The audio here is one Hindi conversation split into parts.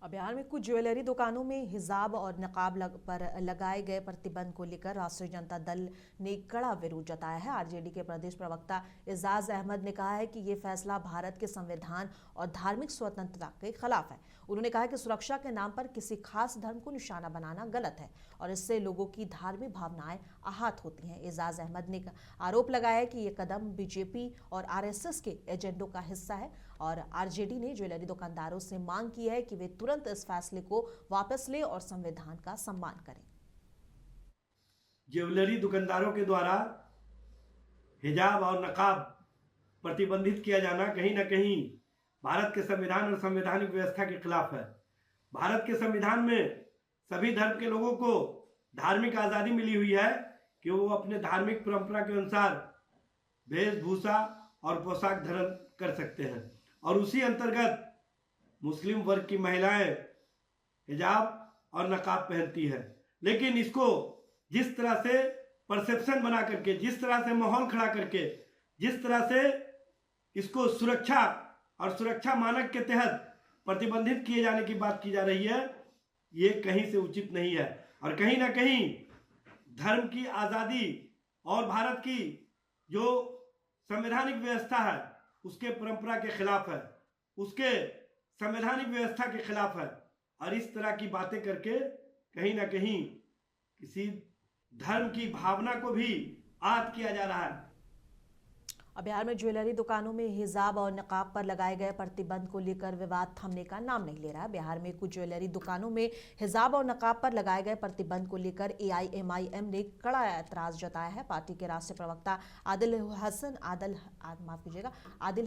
अब बिहार में कुछ ज्वेलरी दुकानों में हिजाब और नकाब पर लगाए गए प्रतिबंध को लेकर राष्ट्रीय जनता दल ने कड़ा विरोध जताया है। आरजेडी के प्रदेश प्रवक्ता एजाज अहमद ने कहा है कि ये फैसला भारत के संविधान और धार्मिक स्वतंत्रता के खिलाफ है। उन्होंने कहा कि सुरक्षा के नाम पर किसी खास धर्म को निशाना बनाना गलत है और इससे लोगों की धार्मिक भावनाएं आहत होती हैं। एजाज अहमद ने आरोप लगाया कि ये कदम बीजेपी और आरएसएस के एजेंडों का हिस्सा है और आरजेडी ने ज्वेलरी दुकानदारों से मांग की है कि वे तुरंत इस फैसले को वापस लें और संविधान का सम्मान करें। ज्वेलरी दुकानदारों के द्वारा हिजाब और नकाब प्रतिबंधित किया जाना कहीं ना कहीं भारत के संविधान और संवैधानिक व्यवस्था के खिलाफ है। भारत के संविधान में सभी धर्म के लोगों को धार्मिक आज़ादी मिली हुई है कि वो अपने धार्मिक परंपरा के अनुसार वेशभूषा और पोशाक धारण कर सकते हैं और उसी अंतर्गत मुस्लिम वर्ग की महिलाएं हिजाब और नकाब पहनती है। लेकिन इसको जिस तरह से परसेप्शन बना करके, जिस तरह से माहौल खड़ा करके, जिस तरह से इसको सुरक्षा और सुरक्षा मानक के तहत प्रतिबंधित किए जाने की बात की जा रही है, ये कहीं से उचित नहीं है और कहीं ना कहीं धर्म की आज़ादी और भारत की जो संवैधानिक व्यवस्था है उसके परंपरा के खिलाफ है, उसके संवैधानिक व्यवस्था के खिलाफ है और इस तरह की बातें करके कहीं ना कहीं किसी धर्म की भावना को भी आहत किया जा रहा है। अब बिहार में ज्वेलरी दुकानों में हिजाब और नकाब पर लगाए गए प्रतिबंध को लेकर विवाद थमने का नाम नहीं ले रहा है। बिहार में कुछ ज्वेलरी दुकानों में हिजाब और नकाब पर लगाए गए प्रतिबंध को लेकर एआईएमआईएम ने कड़ा ऐतराज जताया है। पार्टी के राष्ट्रीय प्रवक्ता आदिल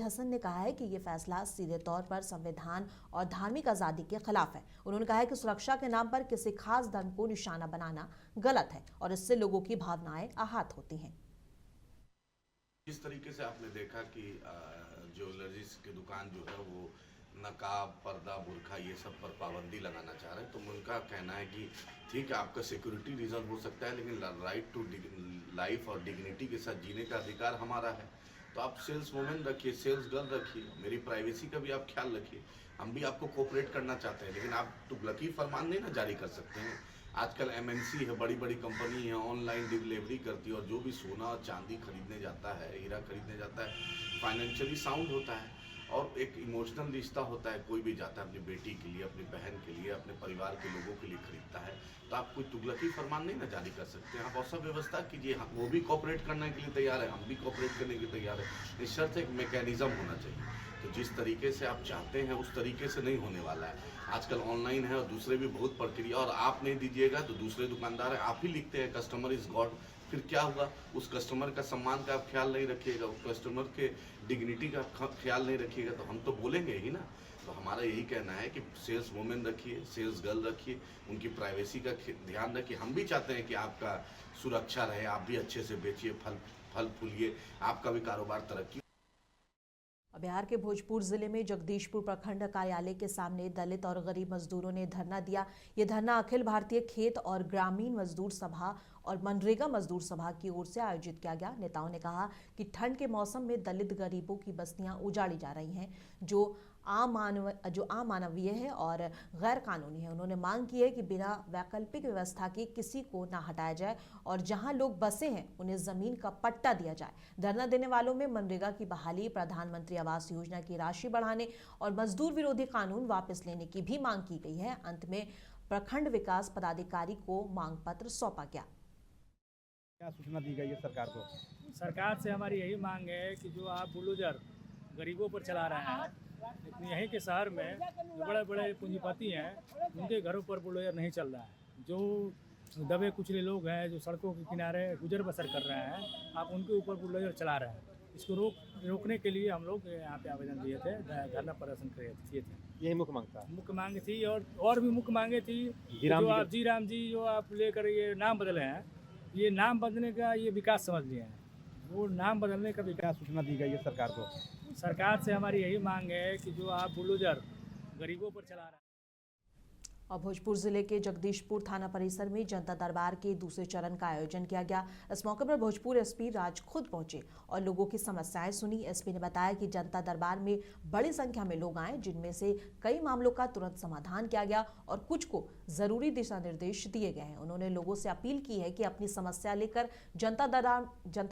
हसन ने कहा है कि ये फैसला सीधे तौर पर संविधान और धार्मिक आज़ादी के खिलाफ है। उन्होंने कहा है कि सुरक्षा के नाम पर किसी खास धर्म को निशाना बनाना गलत है और इससे लोगों की भावनाएं आहत होती हैं। जिस तरीके से आपने देखा कि ज्वेलरीज की दुकान जो है वो नकाब, पर्दा, बुर्खा ये सब पर पाबंदी लगाना चाह रहे हैं, तो उनका कहना है कि ठीक है, आपका सिक्योरिटी रीज़न हो सकता है, लेकिन राइट टू लाइफ और डिग्निटी के साथ जीने का अधिकार हमारा है। तो आप सेल्स वुमेन रखिए, सेल्स गर्ल रखिए, मेरी प्राइवेसी का भी आप ख्याल रखिए। हम भी आपको कोऑपरेट करना चाहते हैं, लेकिन आप तुगलकी फरमान नहीं ना जारी कर सकते हैं। आजकल एमएनसी है, बड़ी बड़ी कंपनी है, ऑनलाइन डिलीवरी करती है और जो भी सोना चांदी खरीदने जाता है, हीरा खरीदने जाता है, फाइनेंशियली साउंड होता है और एक इमोशनल रिश्ता होता है। कोई भी जाता है अपनी बेटी के लिए, अपनी बहन के लिए, अपने परिवार के लोगों के लिए खरीदता है, तो आप कोई तुगलकी फरमान नहीं ना जारी कर सकते हैं। आप ऐसा व्यवस्था कीजिए, वो भी कोऑपरेट करने के लिए तैयार है, हम भी कोऑपरेट करने के लिए तैयार है। इस शर्त एक मैकेनिज्म होना चाहिए। तो जिस तरीके से आप चाहते हैं उस तरीके से नहीं होने वाला है। आजकल ऑनलाइन है और दूसरे भी बहुत प्रक्रिया, और आप नहीं दीजिएगा तो दूसरे दुकानदार हैं, आप ही लिखते हैं कस्टमर इज गॉड। फिर क्या होगा? उस कस्टमर का सम्मान का आप ख्याल नहीं रखिएगा, उस कस्टमर के डिग्निटी का ख्याल नहीं रखिएगा, तो हम तो बोलेंगे ही ना। तो हमारा यही कहना है कि सेल्स वुमेन रखिए, सेल्स गर्ल रखिए, उनकी प्राइवेसी का ध्यान रखिए। हम भी चाहते हैं कि आपका सुरक्षा रहे, आप भी अच्छे से बेचिए, फल फूलिए, आपका भी कारोबार तरक्की। बिहार के भोजपुर जिले में जगदीशपुर प्रखंड कार्यालय के सामने दलित और गरीब मजदूरों ने धरना दिया। ये धरना अखिल भारतीय खेत और ग्रामीण मजदूर सभा और मनरेगा मजदूर सभा की ओर से आयोजित किया गया। नेताओं ने कहा कि ठंड के मौसम में दलित गरीबों की बस्तियां उजाड़ी जा रही हैं, जो अमानवीय है और गैर कानूनी है। उन्होंने मांग की है कि बिना वैकल्पिक व्यवस्था के किसी को ना हटाया जाए और जहां लोग बसे हैं उन्हें जमीन का पट्टा दिया जाए। धरना देने वालों में मनरेगा की बहाली, प्रधानमंत्री आवास योजना की राशि बढ़ाने और मजदूर विरोधी कानून वापस लेने की भी मांग की गई है। अंत में प्रखंड विकास पदाधिकारी को मांग पत्र सौंपा गया। क्या सूचना दी गई है सरकार को? सरकार से हमारी यही मांग है कि जो आप बुलडोजर गरीबों पर चला रहे हैं, लेकिन यहीं के शहर में जो बड़े बड़े पूंजीपति हैं उनके घरों पर बुलडोजर नहीं चल रहा है। जो दबे कुचले लोग हैं, जो सड़कों के किनारे गुजर बसर कर रहे हैं, आप उनके ऊपर बुलडोजर चला रहे हैं। इसको रोकने के लिए हम लोग यहाँ पे आवेदन दिए थे, धरना प्रदर्शन किए थे। यही मुख्य मांग था? मुख्य मांग थी और भी मुख्य मांगे थी। जी राम जी जो आप लेकर ये नाम बदले हैं, ये नाम बदलने का ये विकास समझ लिए हैं, वो नाम बदलने का विकास। सूचना दी गई है सरकार को? सरकार से हमारी यही मांग है कि जो आप बुलडोजर गरीबों पर चला रहे हैं। और भोजपुर जिले के जगदीशपुर थाना परिसर में जनता दरबार के दूसरे चरण का आयोजन किया गया। इस मौके पर भोजपुर एसपी राज खुद पहुंचे और लोगों की समस्याएं सुनी। एसपी ने बताया कि जनता दरबार में बड़ी संख्या में लोग आए, जिनमें से कई मामलों का तुरंत समाधान किया गया और कुछ को जरूरी दिशा निर्देश दिए गए हैं। उन्होंने लोगों से अपील की है कि अपनी समस्या लेकर जनता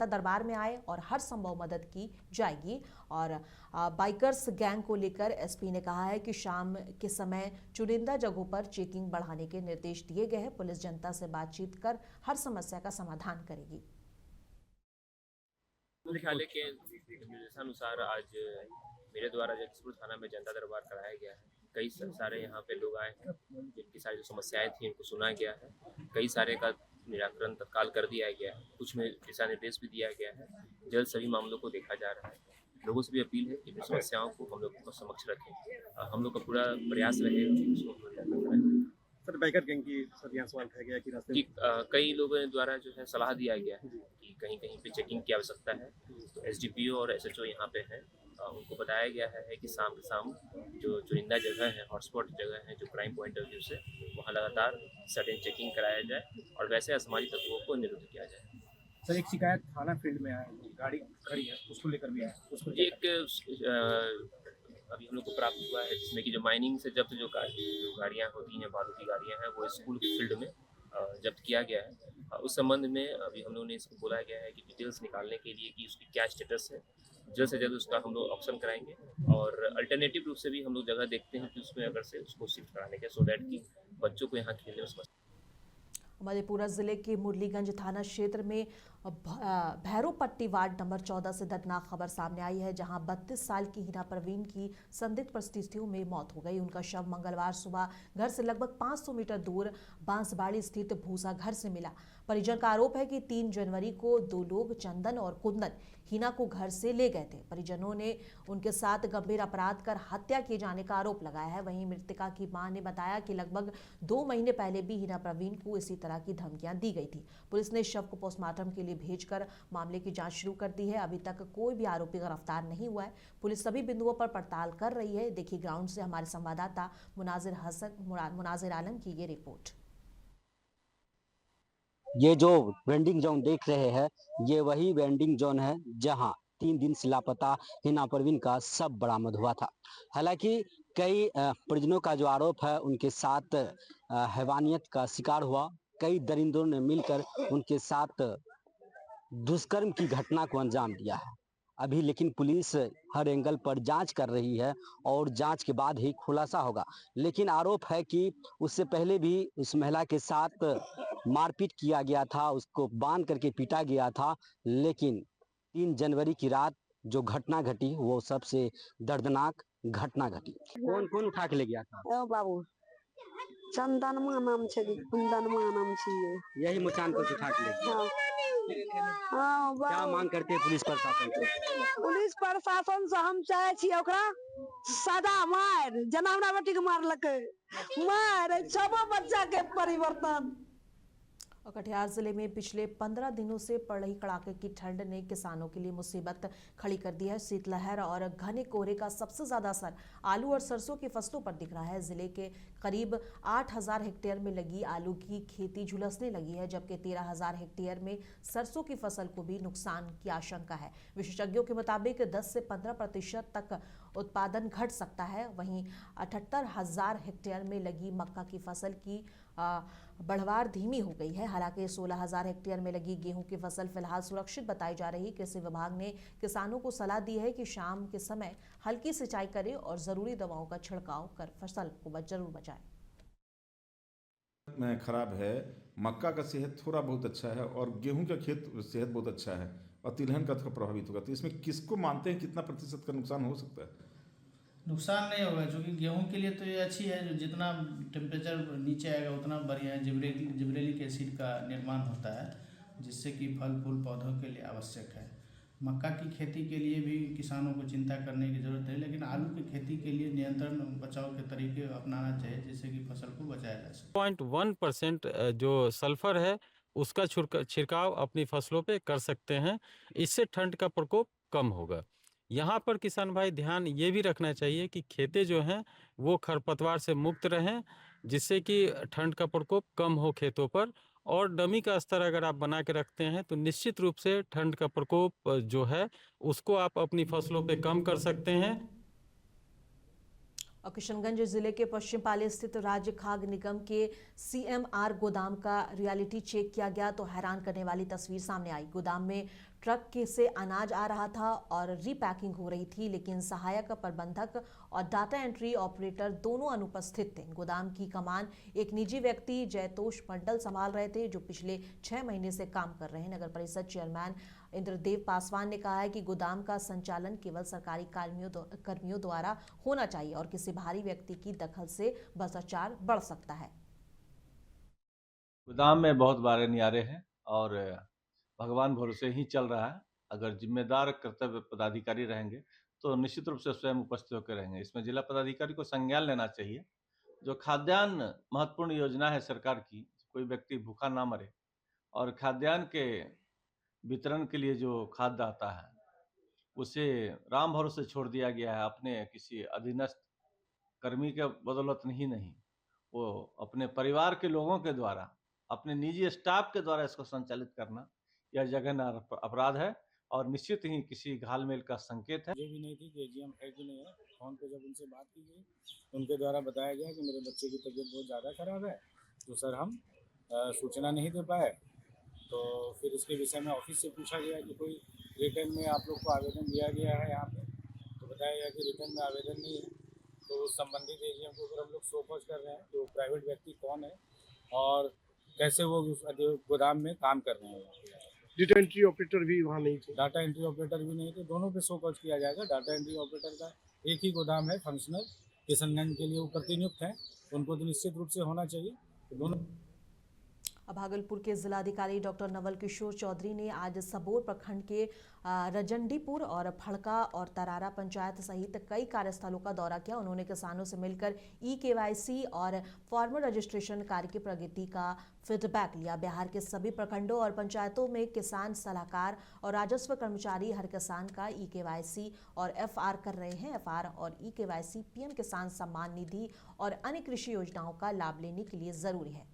दरबार में आए और हर संभव मदद की जाएगी। और बाइकर्स गैंग को लेकर एसपी ने कहा है कि शाम के समय चुनिंदा जगहों पर चेकिंग बढ़ाने के निर्देश दिए गए हैं। पुलिस जनता से बातचीत कर हर समस्या का समाधान करेगी। मुख्यालय के निर्देशानुसार आज मेरे द्वारा जगदीशपुर थाना में जनता दरबार कराया गया है। कई सारे यहाँ पे लोग आए हैं, जिनकी सारी जो समस्याएं थी उनको सुना गया है। कई सारे का निराकरण तत्काल कर दिया गया है, कुछ में दिशा निर्देश भी दिया गया है। जल्द सभी मामलों को देखा जा रहा है। लोगों से भी अपील है कि अपनी समस्याओं को हम लोग को समक्ष रखें। हम लोग का पूरा प्रयास रहेगा कि उसको हम लोग करें। सर बाइकर गैंग की सर यहाँ सवाल उठाया गया कि रास्ते कि कई लोगों द्वारा जो है सलाह दिया गया है कि कहीं कहीं पे चेकिंग की आवश्यकता है। तो एसडीपीओ और एसएचओ यहाँ पे हैं, उनको बताया गया है कि शाम के शाम जो चुनिंदा जगह है, हॉटस्पॉट जगह है, जो क्राइम पॉइंट ऑफ व्यू से वहाँ लगातार सडन चेकिंग कराया जाए और वैसे असामाजिक तत्वों को निरुद्ध किया जाए। सर एक शिकायत थाना फील्ड में आया, गाड़ी खड़ी है उसको लेकर भी आया, उसको एक अभी हम लोग को प्राप्त हुआ है जिसमें कि जो माइनिंग से जब्त जो गाड़ियाँ होती हैं, बालू की गाड़ियाँ हैं, वो स्कूल के फील्ड में जब्त किया गया है। उस संबंध में अभी हम लोगों ने इसको बोला गया है कि डिटेल्स निकालने के लिए कि उसकी क्या स्टेटस है। जल्द से जल्द उसका हम लोग ऑप्शन कराएंगे और अल्टरनेटिव रूप से भी हम लोग जगह देखते हैं कि उसमें अगर से उसको शिफ्ट कराने के, सो दैट कि बच्चों को यहाँ खेलने में। मधेपुरा जिले के मुरलीगंज थाना क्षेत्र में भैरोपट्टी वार्ड नंबर 14 से दर्दनाक खबर सामने आई है, जहां 32 साल की हिना परवीन की संदिग्ध परिस्थितियों में मौत हो गई। उनका शव मंगलवार सुबह घर से लगभग 500 मीटर दूर बांसबाड़ी स्थित भूसा घर से मिला। परिजन का आरोप है कि 3 जनवरी को 2 लोग चंदन और कुंदन हिना को घर से ले गए थे। परिजनों ने उनके साथ गंभीर अपराध कर हत्या किए जाने का आरोप लगाया है। वहीं मृतका की मां ने बताया कि लगभग 2 महीने पहले भी हिना परवीन को इसी तरह की धमकियां दी गई थी। पुलिस ने शव को पोस्टमार्टम के लिए भेजकर मामले की जांच शुरू कर दी है। अभी तक कोई भी आरोपी गिरफ्तार नहीं हुआ है। पुलिस सभी बिंदुओं पर पड़ताल कर रही है। देखिए ग्राउंड से हमारे संवाददाता मुनाजिर आलम की ये रिपोर्ट। ये जो वेंडिंग जोन देख रहे हैं, ये वही वेंडिंग जोन है जहां 3 दिन से लापता हिना परवीन का शव बरामद हुआ था। हालांकि कई परिजनों का जो आरोप है, उनके साथ हैवानियत का शिकार हुआ। कई दरिंदों ने मिलकर उनके साथ दुष्कर्म की घटना को अंजाम दिया है। अभी लेकिन पुलिस हर एंगल पर जांच कर रही है और जांच के बाद ही खुलासा होगा। लेकिन आरोप है कि उससे पहले भी उस महिला के साथ मारपीट किया गया था, उसको बांध करके पीटा गया था। लेकिन 3 जनवरी की रात जो घटना घटी वो सबसे दर्दनाक घटना घटी। कौन कौन उठा के ले गया था? ओ बाबू चंदनमा नाम छे, कुंदनमा नाम छे। यही मचान पर उठा के ले गया। हाँ, क्या मांग करते हैं पुलिस प्रशासन से? पुलिस प्रशासन से हम चाहे छी ओकरा सजा मार, जना हमरा बेटी के मारलकै मार, सबो बच्चा के परिवर्तन। और कटिहार जिले में पिछले 15 दिनों से पड़ रही कड़ाके की ठंड ने किसानों के लिए मुसीबत खड़ी कर दी है। शीतलहर और घने कोहरे का सबसे ज्यादा असर आलू और सरसों की फसलों पर दिख रहा है। जिले के करीब 8,000 हेक्टेयर में लगी आलू की खेती झुलसने लगी है, जबकि 13,000 हेक्टेयर में सरसों की फसल को भी नुकसान की आशंका है। विशेषज्ञों के मुताबिक 10 से 15% तक उत्पादन घट सकता है। वहीं 78,000 हेक्टेयर में लगी मक्का की फसल की बढ़वार धीमी हो गई है। हालांकि 16,000 हेक्टेयर में लगी गेहूं की फसल फिलहाल सुरक्षित बताई जा रही। कृषि विभाग ने किसानों को सलाह दी है कि शाम के समय हल्की सिंचाई करें और जरूरी दवाओं का छिड़काव कर फसल को जरूर बचाएं। में खराब है, मक्का का सेहत थोड़ा बहुत अच्छा है और गेहूं का खेत सेहत बहुत अच्छा है और तिलहन का थोड़ा प्रभावित होगा। तो इसमें किसको मानते हैं कितना प्रतिशत का नुकसान हो सकता है? नुकसान नहीं होगा, क्योंकि गेहूं के लिए तो ये अच्छी है। जो जितना टेम्परेचर नीचे आएगा उतना बढ़िया है। जिब्रेलिक एसिड का निर्माण होता है, जिससे कि फल फूल पौधों के लिए आवश्यक है। मक्का की खेती के लिए भी किसानों को चिंता करने की ज़रूरत है, लेकिन आलू की खेती के लिए नियंत्रण बचाव के तरीके अपनाना चाहिए, जिससे कि फसल को बचाया जा सके। 0.1% जो सल्फर है उसका छिड़काव अपनी फसलों पे कर सकते हैं। इससे ठंड का प्रकोप कम होगा। यहाँ पर किसान भाई ध्यान ये भी रखना चाहिए कि खेतें जो हैं वो खरपतवार से मुक्त रहें जिससे कि ठंड का प्रकोप कम हो खेतों पर। और नमी का स्तर अगर आप बना के रखते हैं तो निश्चित रूप से ठंड का प्रकोप जो है उसको आप अपनी फसलों पे कम कर सकते हैं। और किशनगंज जिले के पश्चिम पाली स्थित राज्य खाद्य निगम के CMR गोदाम का रियलिटी चेक किया गया तो हैरान करने वाली तस्वीर सामने आई। गोदाम में ट्रक के से अनाज आ रहा था और रीपैकिंग हो रही थी, लेकिन सहायक प्रबंधक और डाटा एंट्री ऑपरेटर दोनों अनुपस्थित थे। गोदाम की कमान एक निजी व्यक्ति जयतोष मंडल संभाल रहे थे, जो पिछले 6 महीने से काम कर रहे हैं। नगर परिषद चेयरमैन इंद्रदेव पासवान ने कहा है कि गोदाम का संचालन केवल सरकारी कर्मियों द्वारा होना चाहिए और किसी बाहरी व्यक्ति की दखल से भ्रष्टाचार बढ़ सकता है। गोदाम में बहुत बारे नियारे हैं और भगवान भरोसे ही चल रहा है। अगर जिम्मेदार कर्तव्य पदाधिकारी रहेंगे तो निश्चित रूप से स्वयं उपस्थित होकर रहेंगे। इसमें जिला पदाधिकारी को संज्ञान लेना चाहिए। जो खाद्यान्न महत्वपूर्ण योजना है सरकार की, कोई व्यक्ति भूखा ना मरे, और खाद्यान्न के वितरण के लिए जो खाद्य आता है उसे राम भरोसे छोड़ दिया गया है। अपने किसी अधीनस्थ कर्मी के बदौलत नहीं, वो अपने परिवार के लोगों के द्वारा, अपने निजी स्टाफ के द्वारा इसको संचालित करना यह जघन्य अपराध है और निश्चित ही किसी घालमेल का संकेत है। ये भी नहीं थी कि AGM है कि नहीं है। फोन पे जब उनसे बात की गई, उनके द्वारा बताया गया कि मेरे बच्चे की तबीयत बहुत ज़्यादा खराब है, तो सर हम सूचना नहीं दे पाए। तो फिर इसके विषय में ऑफिस से पूछा गया कि कोई रिटर्न में आप लोग को आवेदन दिया गया है यहाँ पे, तो बताया गया कि रिटर्न में आवेदन नहीं है। तो उस संबंधित AGM के ऊपर हम लोग शोकॉज कर रहे हैं, जो प्राइवेट व्यक्ति कौन है और कैसे वो गोदाम में काम कर रहे हैं। डाटा एंट्री ऑपरेटर भी वहाँ नहीं थे। डाटा एंट्री ऑपरेटर भी नहीं थे। दोनों पे शोकॉज किया जाएगा। डाटा एंट्री ऑपरेटर का एक ही गोदाम है फंक्शनल, किशनगंज के लिए वो प्रतिनियुक्त हैं, उनको तो निश्चित रूप से होना चाहिए। तो दोनों। भागलपुर के जिलाधिकारी डॉक्टर नवल किशोर चौधरी ने आज सबोर प्रखंड के रजंडीपुर और फड़का और तरारा पंचायत सहित कई कार्यस्थलों का दौरा किया। उन्होंने किसानों से मिलकर KYC और फार्मर रजिस्ट्रेशन कार्य की प्रगति का फीडबैक लिया। बिहार के सभी प्रखंडों और पंचायतों में किसान सलाहकार और राजस्व कर्मचारी हर किसान का KYC और FR कर रहे हैं। FR और KYC PM किसान सम्मान निधि और अन्य कृषि योजनाओं का लाभ लेने के लिए जरूरी है।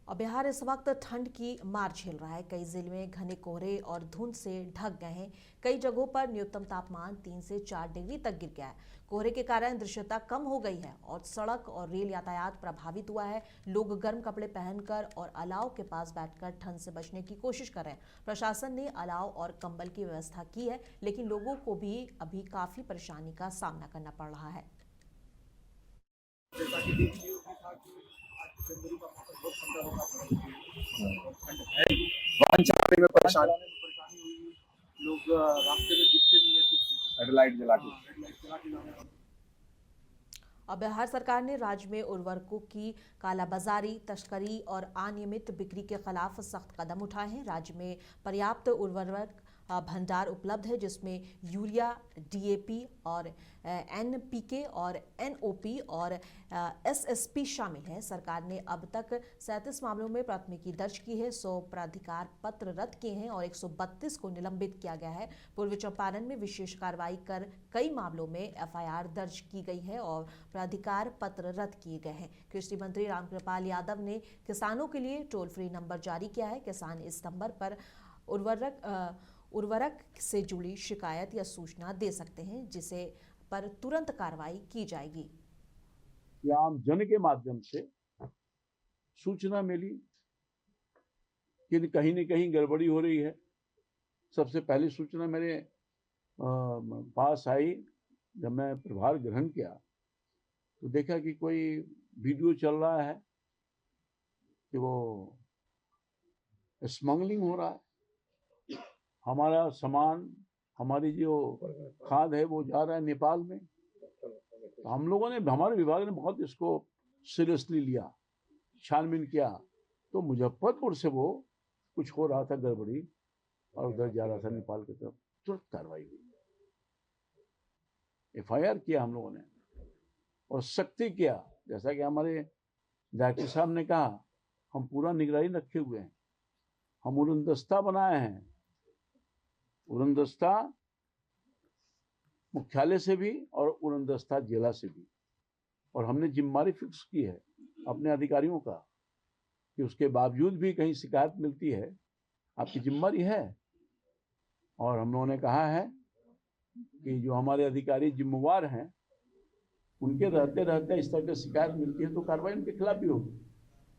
और बिहार इस वक्त ठंड की मार झेल रहा है। कई जिले में घने कोहरे और धुंध से ढक गए हैं। कई जगहों पर न्यूनतम तापमान 3 से 4 डिग्री तक गिर गया है। कोहरे के कारण दृश्यता कम हो गई है और सड़क और रेल यातायात प्रभावित हुआ है। लोग गर्म कपड़े पहनकर और अलाव के पास बैठकर ठंड से बचने की कोशिश कर रहे हैं। प्रशासन ने अलाव और कंबल की व्यवस्था की है, लेकिन लोगों को भी अभी काफी परेशानी का सामना करना पड़ रहा है। वाहन चलाने में परेशानी, लोग रास्ते में दिखते नहीं है, हेडलाइट जला के। अब बिहार सरकार ने राज्य में उर्वरकों की कालाबाजारी, तस्करी और अनियमित बिक्री के खिलाफ सख्त कदम उठाए हैं। राज्य में पर्याप्त उर्वरक भंडार उपलब्ध है, जिसमें यूरिया, DAP और NPK और NOP और SSP शामिल है। सरकार ने अब तक 37 मामलों में प्राथमिकी दर्ज की है, 100 प्राधिकार पत्र रद्द किए हैं और 132 को निलंबित किया गया है। पूर्वी चंपारण में विशेष कार्रवाई कर कई मामलों में FIR दर्ज की गई है और प्राधिकार पत्र रद्द किए गए हैं। कृषि मंत्री रामकृपाल यादव ने किसानों के लिए टोल फ्री नंबर जारी किया है। किसान इस नंबर पर उर्वरक से जुड़ी शिकायत या सूचना दे सकते हैं, जिसे पर तुरंत कार्रवाई की जाएगी। आम जन के माध्यम से सूचना मिली कि कहीं न कहीं गड़बड़ी हो रही है। सबसे पहली सूचना मेरे पास आई जब मैं प्रभार ग्रहण किया, तो देखा कि कोई वीडियो चल रहा है कि वो स्मगलिंग हो रहा है। हमारा सामान, हमारी जो खाद है वो जा रहा है नेपाल में। तो हम लोगों ने, हमारे विभाग ने बहुत इसको सीरियसली लिया, छानबीन किया। तो मुजफ्फरपुर से वो कुछ हो रहा था गड़बड़ी और उधर जा रहा था नेपाल की तरफ, तुरंत कार्रवाई हुई, FIR किया हम लोगों ने और सख्ती किया। जैसा कि हमारे डायरेक्टर साहब ने कहा, हम पूरा निगरानी रखे हुए हैं। हम उड़नदस्ता बनाए हैं, उड़नदस्ता मुख्यालय से भी और उड़नदस्ता जिला से भी, और हमने जिम्मेदारी फिक्स की है अपने अधिकारियों का कि उसके बावजूद भी कहीं शिकायत मिलती है, आपकी जिम्मेदारी है। और हम लोगों ने कहा है कि जो हमारे अधिकारी जिम्मेवार हैं, उनके रहते रहते इस तरह की शिकायत मिलती है तो कार्रवाई उनके खिलाफ भी होगी।